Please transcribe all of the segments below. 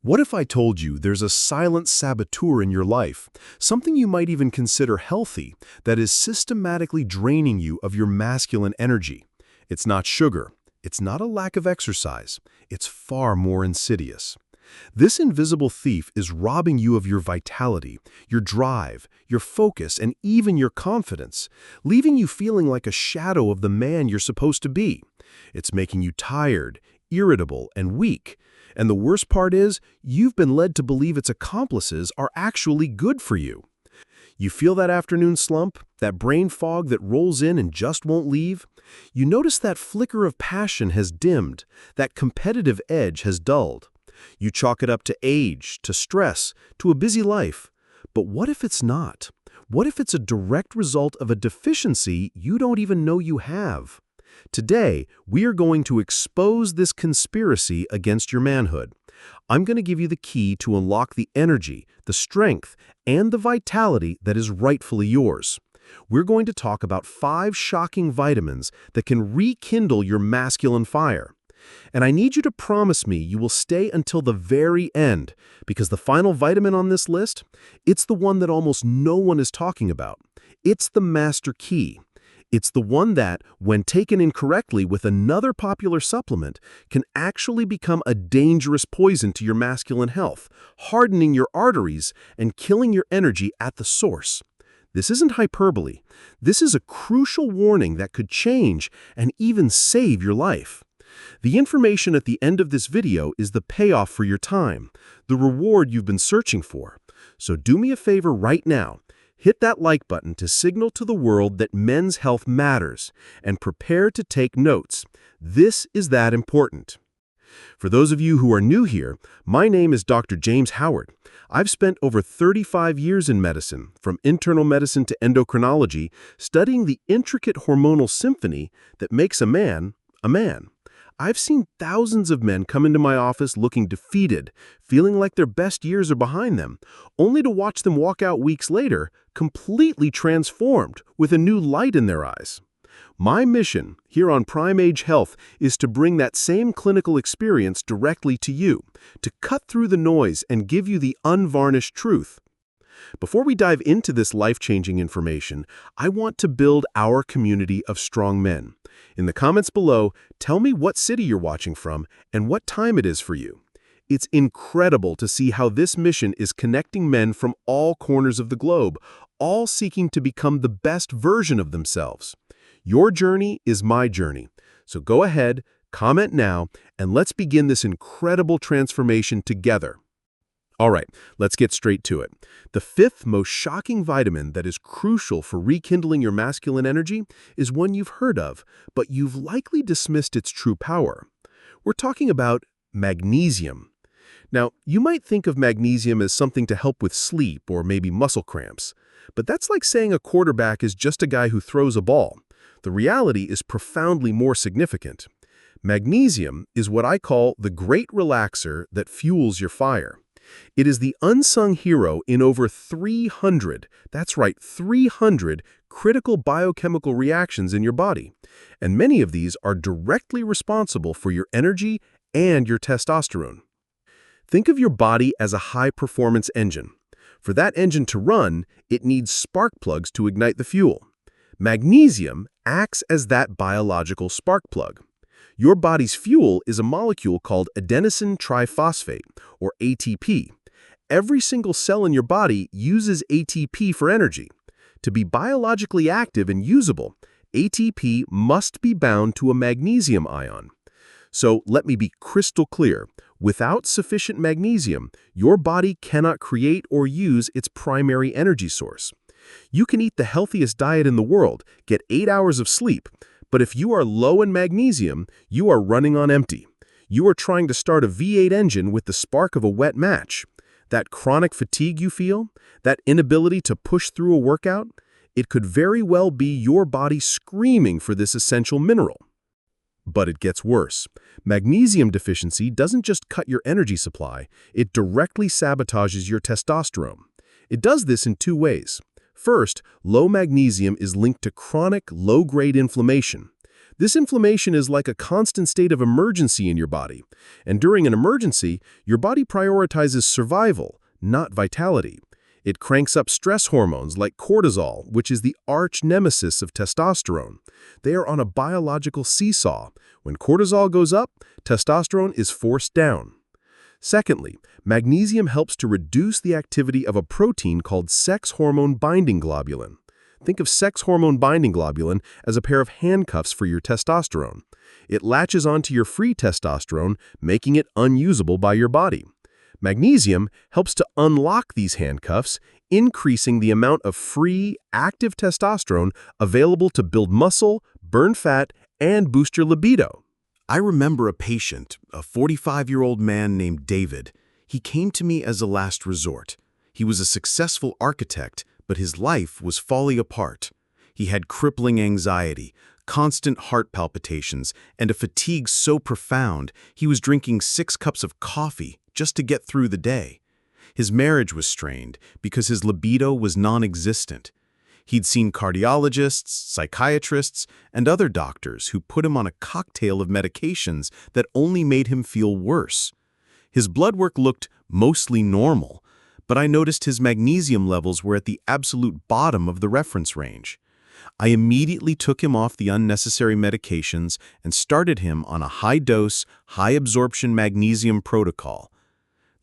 What if I told you there's a silent saboteur in your life, something you might even consider healthy, that is systematically draining you of your masculine energy? It's not sugar. It's not a lack of exercise. It's far more insidious. This invisible thief is robbing you of your vitality, your drive, your focus, and even your confidence, leaving you feeling like a shadow of the man you're supposed to be. It's making you tired, irritable, and weak. And the worst part is, you've been led to believe its accomplices are actually good for you. You feel that afternoon slump, that brain fog that rolls in and just won't leave? You notice that flicker of passion has dimmed, that competitive edge has dulled. You chalk it up to age, to stress, to a busy life. But what if it's not? What if it's a direct result of a deficiency you don't even know you have? Today, we are going to expose this conspiracy against your manhood. I'm going to give you the key to unlock the energy, the strength, and the vitality that is rightfully yours. We're going to talk about 5 shocking vitamins that can rekindle your masculine fire. And I need you to promise me you will stay until the very end, because the final vitamin on this list, it's the one that almost no one is talking about. It's the master key. It's the one that, when taken incorrectly with another popular supplement, can actually become a dangerous poison to your masculine health, hardening your arteries and killing your energy at the source. This isn't hyperbole. This is a crucial warning that could change and even save your life. The information at the end of this video is the payoff for your time, the reward you've been searching for. So do me a favor right now. Hit that like button to signal to the world that men's health matters, and prepare to take notes. This is that important. For those of you who are new here, my name is Dr. James Howard. I've spent over 35 years in medicine, from internal medicine to endocrinology, studying the intricate hormonal symphony that makes a man a man. I've seen thousands of men come into my office looking defeated, feeling like their best years are behind them, only to watch them walk out weeks later, completely transformed, with a new light in their eyes. My mission here on Prime Age Health is to bring that same clinical experience directly to you, to cut through the noise and give you the unvarnished truth. Before we dive into this life-changing information, I want to build our community of strong men. In the comments below, tell me what city you're watching from and what time it is for you. It's incredible to see how this mission is connecting men from all corners of the globe, all seeking to become the best version of themselves. Your journey is my journey. So go ahead, comment now, and let's begin this incredible transformation together. All right, let's get straight to it. The 5th most shocking vitamin that is crucial for rekindling your masculine energy is one you've heard of, but you've likely dismissed its true power. We're talking about magnesium. Now, you might think of magnesium as something to help with sleep or maybe muscle cramps, but that's like saying a quarterback is just a guy who throws a ball. The reality is profoundly more significant. Magnesium is what I call the great relaxer that fuels your fire. It is the unsung hero in over 300, that's right, 300 critical biochemical reactions in your body. And many of these are directly responsible for your energy and your testosterone. Think of your body as a high-performance engine. For that engine to run, it needs spark plugs to ignite the fuel. Magnesium acts as that biological spark plug. Your body's fuel is a molecule called adenosine triphosphate, or ATP. Every single cell in your body uses ATP for energy. To be biologically active and usable, ATP must be bound to a magnesium ion. So let me be crystal clear. Without sufficient magnesium, your body cannot create or use its primary energy source. You can eat the healthiest diet in the world, get 8 hours of sleep, but if you are low in magnesium, you are running on empty. You are trying to start a V8 engine with the spark of a wet match. That chronic fatigue you feel, that inability to push through a workout, it could very well be your body screaming for this essential mineral. But it gets worse. Magnesium deficiency doesn't just cut your energy supply, it directly sabotages your testosterone. It does this in 2 ways. First, low magnesium is linked to chronic, low-grade inflammation. This inflammation is like a constant state of emergency in your body. And during an emergency, your body prioritizes survival, not vitality. It cranks up stress hormones like cortisol, which is the arch nemesis of testosterone. They are on a biological seesaw. When cortisol goes up, testosterone is forced down. Secondly, magnesium helps to reduce the activity of a protein called sex hormone binding globulin. Think of sex hormone binding globulin as a pair of handcuffs for your testosterone. It latches onto your free testosterone, making it unusable by your body. Magnesium helps to unlock these handcuffs, increasing the amount of free, active testosterone available to build muscle, burn fat, and boost your libido. I remember a patient, a 45-year-old man named David. He came to me as a last resort. He was a successful architect, but his life was falling apart. He had crippling anxiety, constant heart palpitations, and a fatigue so profound he was drinking 6 cups of coffee just to get through the day. His marriage was strained because his libido was non-existent. He'd seen cardiologists, psychiatrists, and other doctors who put him on a cocktail of medications that only made him feel worse. His blood work looked mostly normal, but I noticed his magnesium levels were at the absolute bottom of the reference range. I immediately took him off the unnecessary medications and started him on a high-dose, high-absorption magnesium protocol.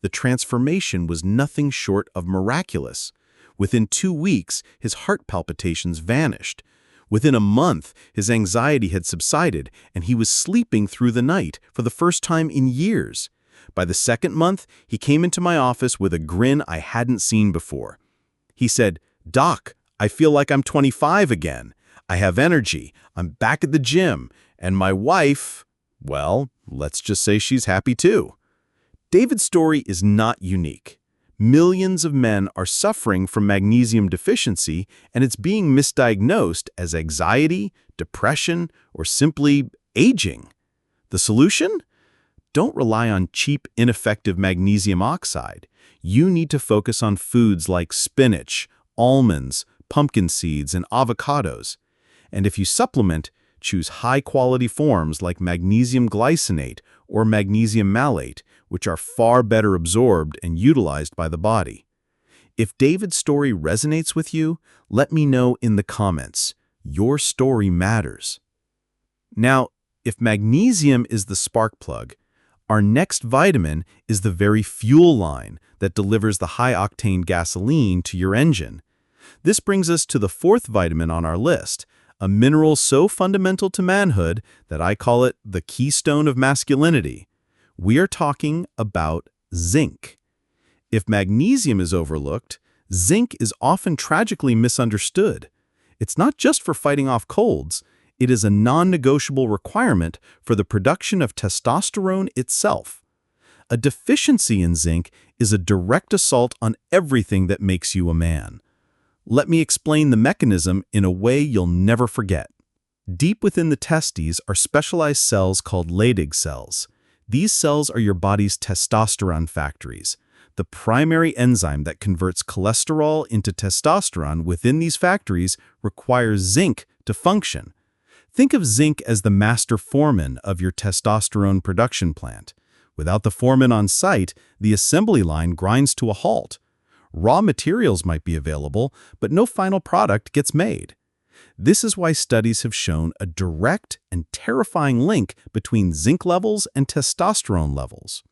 The transformation was nothing short of miraculous. Within 2 weeks, his heart palpitations vanished. Within a month, his anxiety had subsided, and he was sleeping through the night for the first time in years. By the 2nd month, he came into my office with a grin I hadn't seen before. He said, "Doc, I feel like I'm 25 again. I have energy, I'm back at the gym, and my wife, well, let's just say she's happy too." David's story is not unique. Millions of men are suffering from magnesium deficiency, and it's being misdiagnosed as anxiety, depression, or simply aging. The solution? Don't rely on cheap, ineffective magnesium oxide. You need to focus on foods like spinach, almonds, pumpkin seeds, and avocados. And if you supplement, choose high-quality forms like magnesium glycinate or magnesium malate, which are far better absorbed and utilized by the body. If David's story resonates with you, let me know in the comments. Your story matters. Now, if magnesium is the spark plug, our next vitamin is the very fuel line that delivers the high-octane gasoline to your engine. This brings us to the 4th vitamin on our list, a mineral so fundamental to manhood that I call it the keystone of masculinity. We are talking about zinc. If magnesium is overlooked, zinc is often tragically misunderstood. It's not just for fighting off colds, it is a non-negotiable requirement for the production of testosterone itself. A deficiency in zinc is a direct assault on everything that makes you a man. Let me explain the mechanism in a way you'll never forget. Deep within the testes are specialized cells called Leydig cells. These cells are your body's testosterone factories. The primary enzyme that converts cholesterol into testosterone within these factories requires zinc to function. Think of zinc as the master foreman of your testosterone production plant. Without the foreman on site, the assembly line grinds to a halt. Raw materials might be available, but no final product gets made. This is why studies have shown a direct and terrifying link between zinc levels and testosterone levels.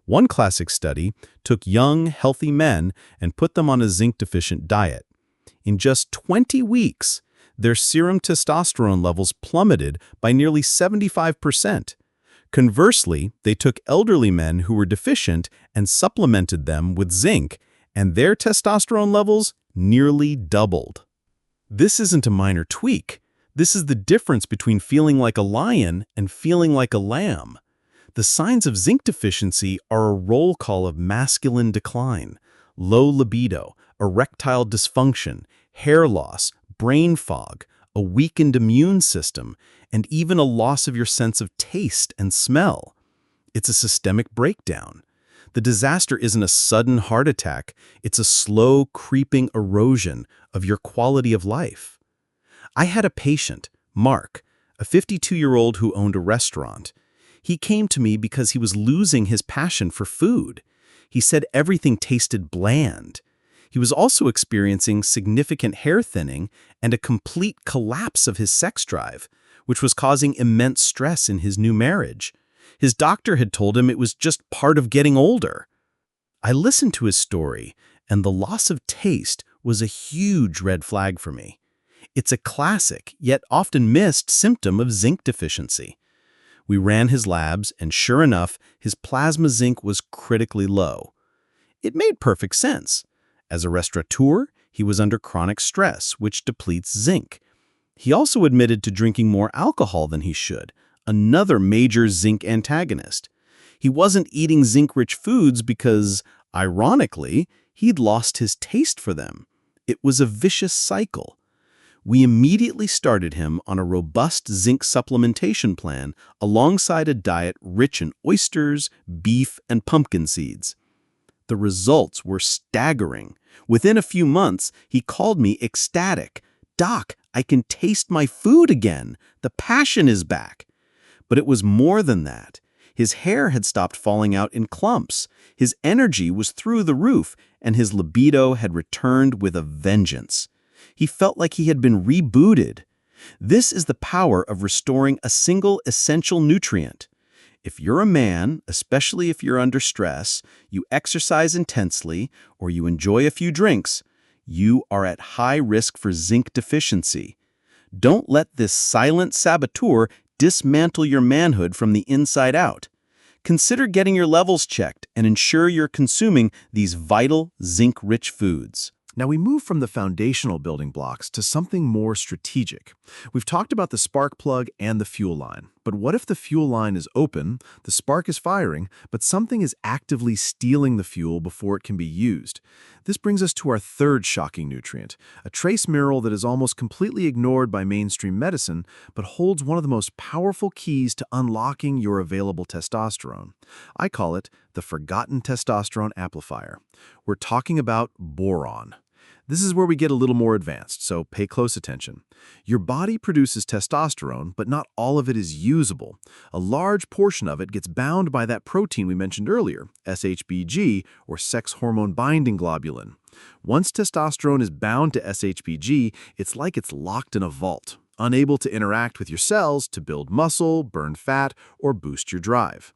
One classic study took young, healthy men and put them on a zinc-deficient diet. In just 20 weeks, their serum testosterone levels plummeted by nearly 75%. Conversely, they took elderly men who were deficient and supplemented them with zinc, and their testosterone levels nearly doubled. This isn't a minor tweak. This is the difference between feeling like a lion and feeling like a lamb. The signs of zinc deficiency are a roll call of masculine decline, low libido, erectile dysfunction, hair loss, brain fog, a weakened immune system, and even a loss of your sense of taste and smell. It's a systemic breakdown. The disaster isn't a sudden heart attack, it's a slow, creeping erosion of your quality of life. I had a patient, Mark, a 52-year-old who owned a restaurant. He came to me because he was losing his passion for food. He said everything tasted bland. He was also experiencing significant hair thinning and a complete collapse of his sex drive, which was causing immense stress in his new marriage. His doctor had told him it was just part of getting older. I listened to his story, and the loss of taste was a huge red flag for me. It's a classic, yet often missed symptom of zinc deficiency. We ran his labs, and sure enough, his plasma zinc was critically low. It made perfect sense. As a restaurateur, he was under chronic stress, which depletes zinc. He also admitted to drinking more alcohol than he should, another major zinc antagonist. He wasn't eating zinc-rich foods because, ironically, he'd lost his taste for them. It was a vicious cycle. We immediately started him on a robust zinc supplementation plan alongside a diet rich in oysters, beef, and pumpkin seeds. The results were staggering. Within a few months, he called me ecstatic. "Doc, I can taste my food again. The passion is back." But it was more than that. His hair had stopped falling out in clumps. His energy was through the roof, and his libido had returned with a vengeance. He felt like he had been rebooted. This is the power of restoring a single essential nutrient. If you're a man, especially if you're under stress, you exercise intensely, or you enjoy a few drinks, you are at high risk for zinc deficiency. Don't let this silent saboteur dismantle your manhood from the inside out. Consider getting your levels checked and ensure you're consuming these vital zinc-rich foods. Now we move from the foundational building blocks to something more strategic. We've talked about the spark plug and the fuel line. But what if the fuel line is open, the spark is firing, but something is actively stealing the fuel before it can be used? This brings us to our third shocking nutrient, a trace mineral that is almost completely ignored by mainstream medicine, but holds one of the most powerful keys to unlocking your available testosterone. I call it the forgotten testosterone amplifier. We're talking about boron. This is where we get a little more advanced, so pay close attention. Your body produces testosterone, but not all of it is usable. A large portion of it gets bound by that protein we mentioned earlier, SHBG, or sex hormone binding globulin. Once testosterone is bound to SHBG, it's like it's locked in a vault, unable to interact with your cells to build muscle, burn fat, or boost your drive.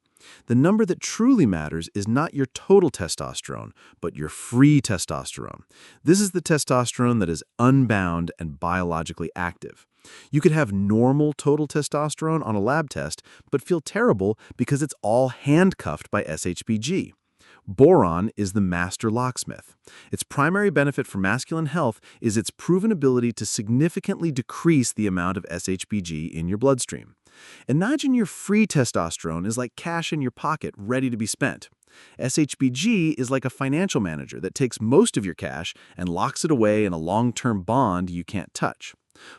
The number that truly matters is not your total testosterone, but your free testosterone. This is the testosterone that is unbound and biologically active. You could have normal total testosterone on a lab test, but feel terrible because it's all handcuffed by SHBG. Boron is the master locksmith. Its primary benefit for masculine health is its proven ability to significantly decrease the amount of SHBG in your bloodstream. Imagine your free testosterone is like cash in your pocket ready to be spent. SHBG is like a financial manager that takes most of your cash and locks it away in a long-term bond you can't touch.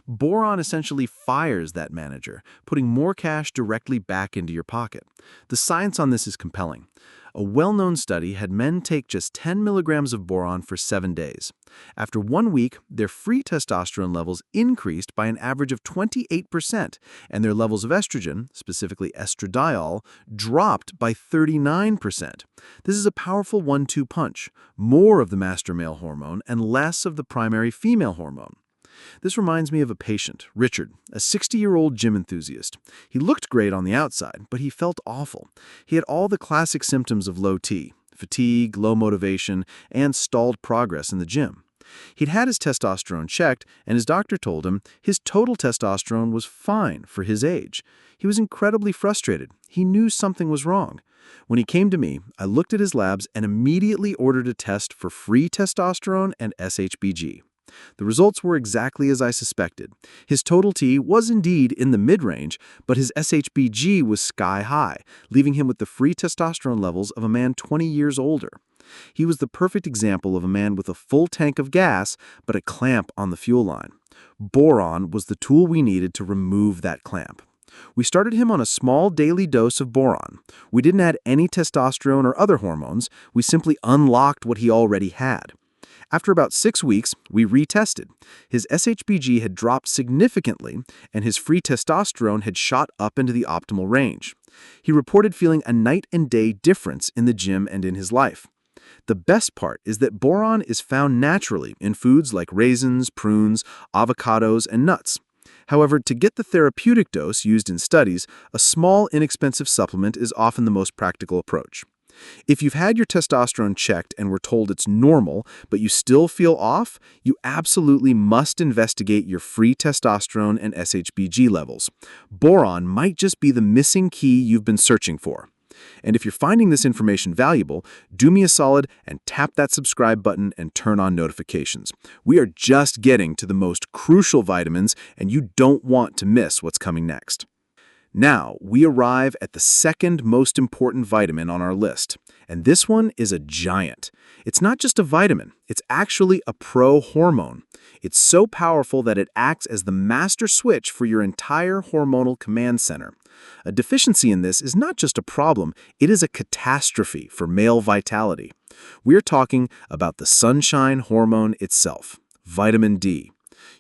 Boron essentially fires that manager, putting more cash directly back into your pocket. The science on this is compelling. A well-known study had men take just 10 milligrams of boron for 7 days. After 1 week, their free testosterone levels increased by an average of 28%, and their levels of estrogen, specifically estradiol, dropped by 39%. This is a powerful 1-2 punch, more of the master male hormone and less of the primary female hormone. This reminds me of a patient, Richard, a 60-year-old gym enthusiast. He looked great on the outside, but he felt awful. He had all the classic symptoms of low T: fatigue, low motivation, and stalled progress in the gym. He'd had his testosterone checked, and his doctor told him his total testosterone was fine for his age. He was incredibly frustrated. He knew something was wrong. When he came to me, I looked at his labs and immediately ordered a test for free testosterone and SHBG. The results were exactly as I suspected. His total T was indeed in the mid-range, but his SHBG was sky-high, leaving him with the free testosterone levels of a man 20 years older. He was the perfect example of a man with a full tank of gas, but a clamp on the fuel line. Boron was the tool we needed to remove that clamp. We started him on a small daily dose of boron. We didn't add any testosterone or other hormones. We simply unlocked what he already had. After about 6 weeks, we retested. His SHBG had dropped significantly, and his free testosterone had shot up into the optimal range. He reported feeling a night and day difference in the gym and in his life. The best part is that boron is found naturally in foods like raisins, prunes, avocados, and nuts. However, to get the therapeutic dose used in studies, a small, inexpensive supplement is often the most practical approach. If you've had your testosterone checked and were told it's normal, but you still feel off, you absolutely must investigate your free testosterone and SHBG levels. Boron might just be the missing key you've been searching for. And if you're finding this information valuable, do me a solid and tap that subscribe button and turn on notifications. We are just getting to the most crucial vitamins, and you don't want to miss what's coming next. Now, we arrive at the second most important vitamin on our list, and this one is a giant. It's not just a vitamin, it's actually a pro-hormone. It's so powerful that it acts as the master switch for your entire hormonal command center. A deficiency in this is not just a problem, it is a catastrophe for male vitality. We're talking about the sunshine hormone itself, vitamin D.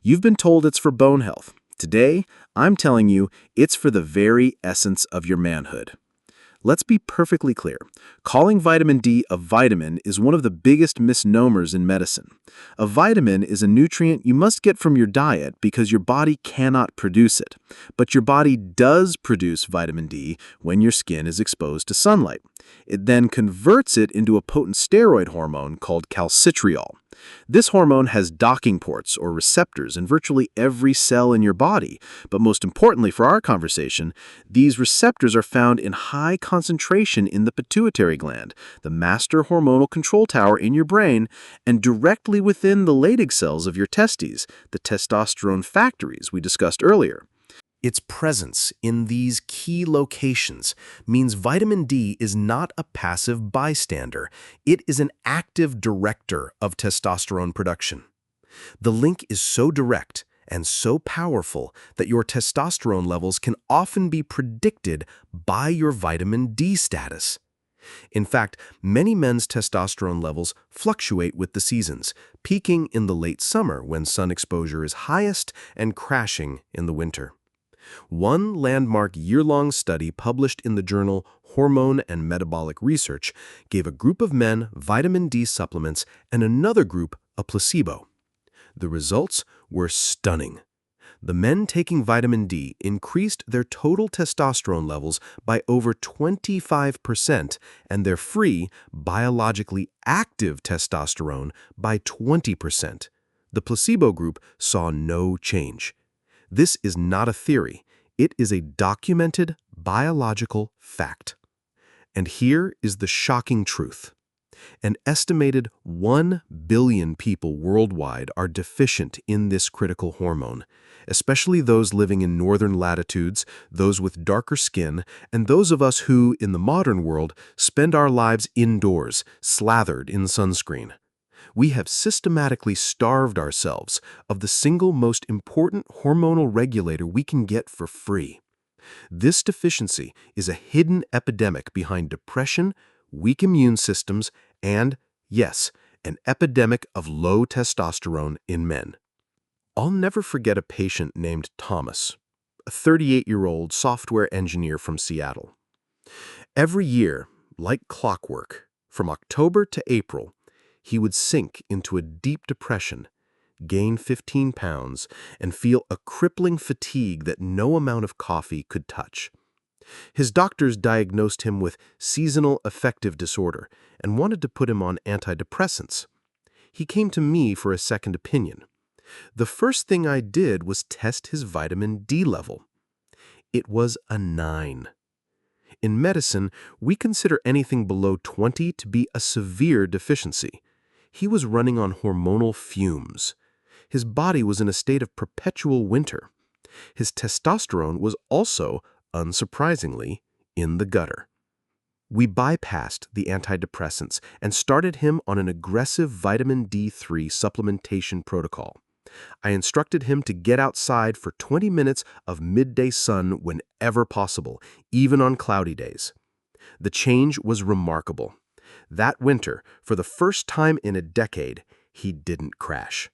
You've been told it's for bone health. Today, I'm telling you, it's for the very essence of your manhood. Let's be perfectly clear. Calling vitamin D a vitamin is one of the biggest misnomers in medicine. A vitamin is a nutrient you must get from your diet because your body cannot produce it. But your body does produce vitamin D when your skin is exposed to sunlight. It then converts it into a potent steroid hormone called calcitriol. This hormone has docking ports or receptors in virtually every cell in your body, but most importantly for our conversation, these receptors are found in high concentration in the pituitary gland, the master hormonal control tower in your brain, and directly within the Leydig cells of your testes, the testosterone factories we discussed earlier. Its presence in these key locations means vitamin D is not a passive bystander. It is an active director of testosterone production. The link is so direct and so powerful that your testosterone levels can often be predicted by your vitamin D status. In fact, many men's testosterone levels fluctuate with the seasons, peaking in the late summer when sun exposure is highest and crashing in the winter. One landmark year-long study published in the journal Hormone and Metabolic Research gave a group of men vitamin D supplements and another group a placebo. The results were stunning. The men taking vitamin D increased their total testosterone levels by over 25% and their free, biologically active testosterone by 20%. The placebo group saw no change. This is not a theory. It is a documented biological fact. And here is the shocking truth. An estimated 1 billion people worldwide are deficient in this critical hormone, especially those living in northern latitudes, those with darker skin, and those of us who, in the modern world, spend our lives indoors, slathered in sunscreen. We have systematically starved ourselves of the single most important hormonal regulator we can get for free. This deficiency is a hidden epidemic behind depression, weak immune systems, and, yes, an epidemic of low testosterone in men. I'll never forget a patient named Thomas, a 38-year-old software engineer from Seattle. Every year, like clockwork, from October to April, he would sink into a deep depression, gain 15 pounds, and feel a crippling fatigue that no amount of coffee could touch. His doctors diagnosed him with seasonal affective disorder and wanted to put him on antidepressants. He came to me for a second opinion. The first thing I did was test his vitamin D level. It was a 9. In medicine, we consider anything below 20 to be a severe deficiency. He was running on hormonal fumes. His body was in a state of perpetual winter. His testosterone was also, unsurprisingly, in the gutter. We bypassed the antidepressants and started him on an aggressive vitamin D3 supplementation protocol. I instructed him to get outside for 20 minutes of midday sun whenever possible, even on cloudy days. The change was remarkable. That winter, for the first time in a decade, he didn't crash.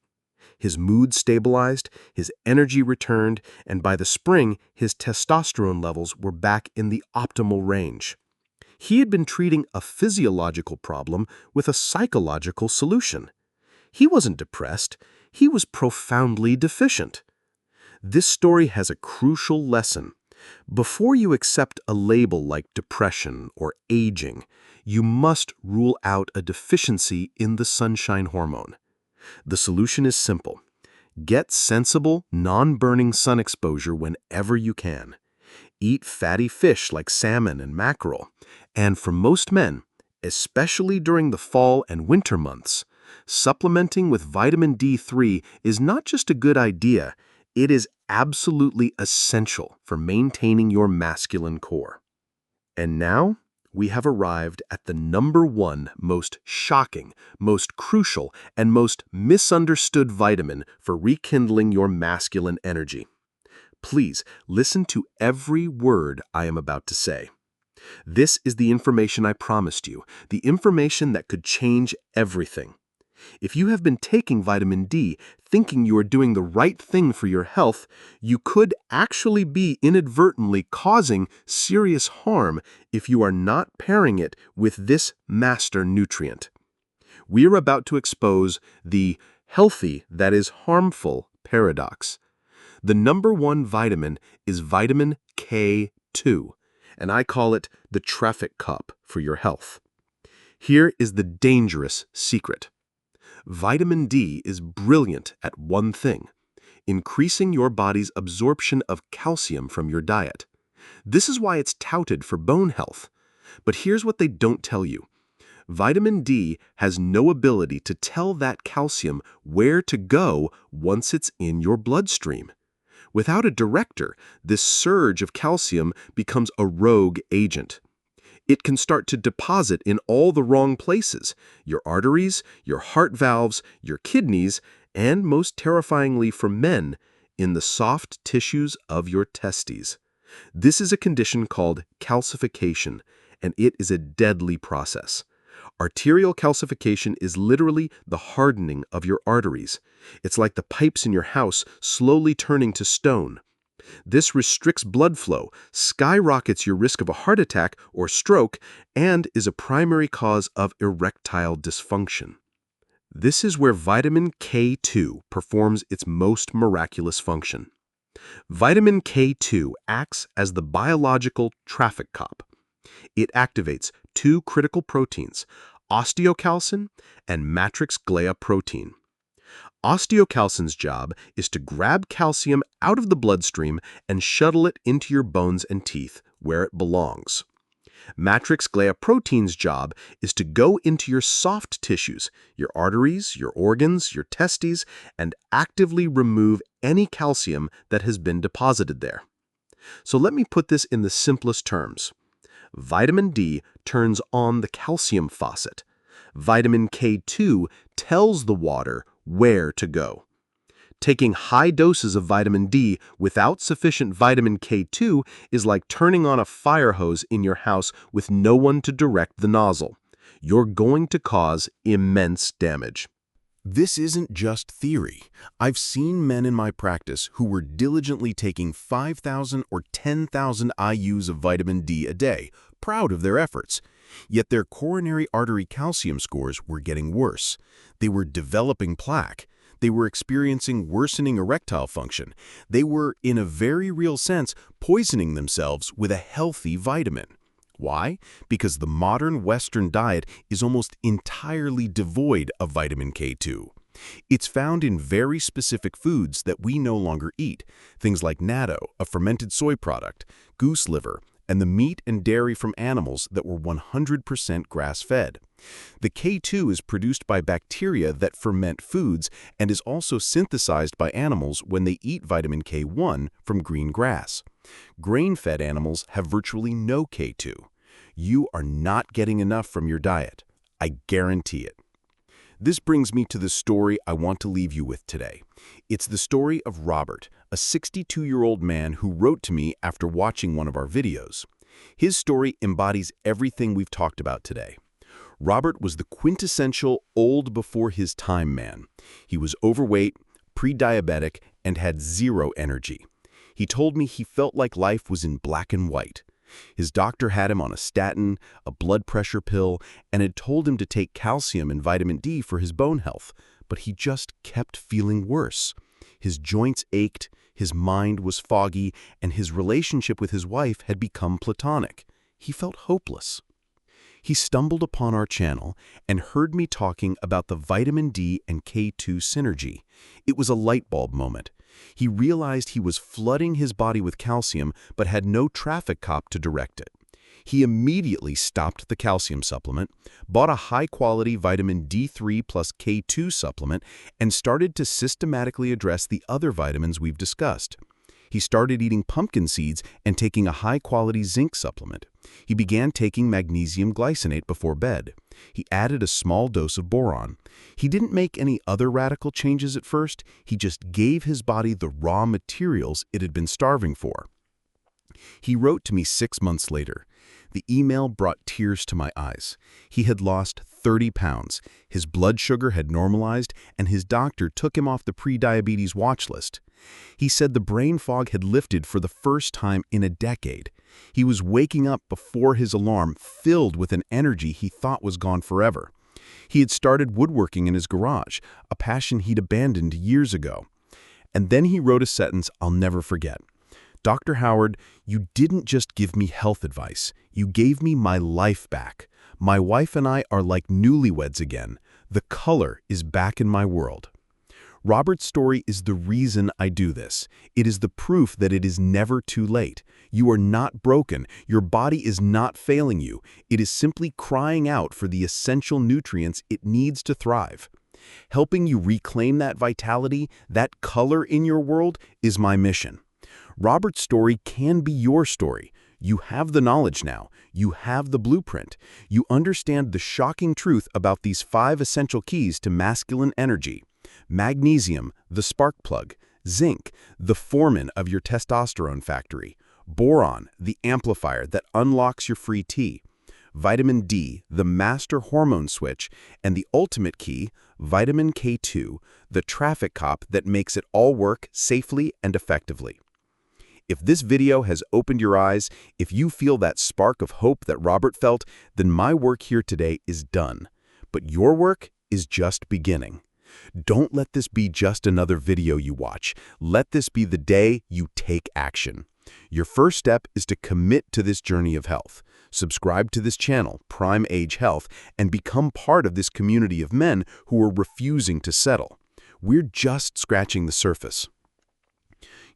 His mood stabilized, his energy returned, and by the spring, his testosterone levels were back in the optimal range. He had been treating a physiological problem with a psychological solution. He wasn't depressed, he was profoundly deficient. This story has a crucial lesson. Before you accept a label like depression or aging, you must rule out a deficiency in the sunshine hormone. The solution is simple. Get sensible, non-burning sun exposure whenever you can. Eat fatty fish like salmon and mackerel. And for most men, especially during the fall and winter months, supplementing with vitamin D3 is not just a good idea, it is absolutely essential for maintaining your masculine core. And now, we have arrived at the #1 most shocking, most crucial, and most misunderstood vitamin for rekindling your masculine energy. Please listen to every word I am about to say. This is the information I promised you, the information that could change everything. If you have been taking vitamin D thinking you are doing the right thing for your health, you could actually be inadvertently causing serious harm if you are not pairing it with this master nutrient. We are about to expose the healthy that is harmful paradox. The #1 vitamin is vitamin K2, and I call it the traffic cop for your health. Here is the dangerous secret. Vitamin D is brilliant at one thing: increasing your body's absorption of calcium from your diet. This is why it's touted for bone health. But here's what they don't tell you. Vitamin D has no ability to tell that calcium where to go once it's in your bloodstream. Without a director, this surge of calcium becomes a rogue agent. It can start to deposit in all the wrong places: your arteries, your heart valves, your kidneys, and most terrifyingly for men, in the soft tissues of your testes. This is a condition called calcification, and it is a deadly process. Arterial calcification is literally the hardening of your arteries. It's like the pipes in your house slowly turning to stone. This restricts blood flow, skyrockets your risk of a heart attack or stroke, and is a primary cause of erectile dysfunction. This is where vitamin K2 performs its most miraculous function. Vitamin K2 acts as the biological traffic cop. It activates two critical proteins, osteocalcin and matrix glea protein. Osteocalcin's job is to grab calcium out of the bloodstream and shuttle it into your bones and teeth, where it belongs. Matrix glea protein's job is to go into your soft tissues, your arteries, your organs, your testes, and actively remove any calcium that has been deposited there. So let me put this in the simplest terms. Vitamin D turns on the calcium faucet. Vitamin K2 tells the water where to go. Taking high doses of vitamin D without sufficient vitamin K2 is like turning on a fire hose in your house with no one to direct the nozzle. You're going to cause immense damage. This isn't just theory. I've seen men in my practice who were diligently taking 5,000 or 10,000 IUs of vitamin D a day, proud of their efforts. Yet their coronary artery calcium scores were getting worse. They were developing plaque. They were experiencing worsening erectile function. They were, in a very real sense, poisoning themselves with a healthy vitamin. Why? Because the modern Western diet is almost entirely devoid of vitamin K2. It's found in very specific foods that we no longer eat, things like natto, a fermented soy product, goose liver, and the meat and dairy from animals that were 100% grass-fed. The K2 is produced by bacteria that ferment foods and is also synthesized by animals when they eat vitamin K1 from green grass. Grain-fed animals have virtually no K2. You are not getting enough from your diet. I guarantee it. This brings me to the story I want to leave you with today. It's the story of Robert, a 62-year-old man who wrote to me after watching one of our videos. His story embodies everything we've talked about today. Robert was the quintessential old before his time man. He was overweight, pre-diabetic, and had zero energy. He told me he felt like life was in black and white. His doctor had him on a statin, a blood pressure pill, and had told him to take calcium and vitamin D for his bone health, but he just kept feeling worse. His joints ached, his mind was foggy, and his relationship with his wife had become platonic. He felt hopeless. He stumbled upon our channel and heard me talking about the vitamin D and K2 synergy. It was a light bulb moment. He realized he was flooding his body with calcium but had no traffic cop to direct it. He immediately stopped the calcium supplement, bought a high-quality vitamin D3 plus K2 supplement, and started to systematically address the other vitamins we've discussed. He started eating pumpkin seeds and taking a high-quality zinc supplement. He began taking magnesium glycinate before bed. He added a small dose of boron. He didn't make any other radical changes at first. He just gave his body the raw materials it had been starving for. He wrote to me 6 months later. The email brought tears to my eyes. He had lost 30 pounds. His blood sugar had normalized, and his doctor took him off the pre-diabetes watch list. He said the brain fog had lifted for the first time in a decade. He was waking up before his alarm, filled with an energy he thought was gone forever. He had started woodworking in his garage, a passion he'd abandoned years ago. And then he wrote a sentence I'll never forget. "Dr. Howard, you didn't just give me health advice. You gave me my life back. My wife and I are like newlyweds again. The color is back in my world." Robert's story is the reason I do this. It is the proof that it is never too late. You are not broken. Your body is not failing you. It is simply crying out for the essential nutrients it needs to thrive. Helping you reclaim that vitality, that color in your world, is my mission. Robert's story can be your story. You have the knowledge now. You have the blueprint. You understand the shocking truth about these 5 essential keys to masculine energy. Magnesium, the spark plug. Zinc, the foreman of your testosterone factory. Boron, the amplifier that unlocks your free T. Vitamin D, the master hormone switch. And the ultimate key, vitamin K2, the traffic cop that makes it all work safely and effectively. If this video has opened your eyes, if you feel that spark of hope that Robert felt, then my work here today is done. But your work is just beginning. Don't let this be just another video you watch. Let this be the day you take action. Your first step is to commit to this journey of health. Subscribe to this channel, Prime Age Health, and become part of this community of men who are refusing to settle. We're just scratching the surface.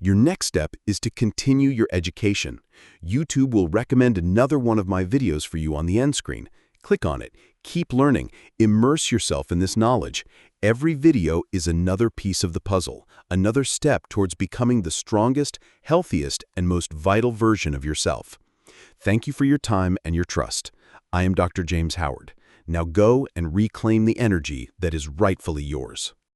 Your next step is to continue your education. YouTube will recommend another one of my videos for you on the end screen. Click on it. Keep learning. Immerse yourself in this knowledge. Every video is another piece of the puzzle, another step towards becoming the strongest, healthiest, and most vital version of yourself. Thank you for your time and your trust. I am Dr. James Howard. Now go and reclaim the energy that is rightfully yours.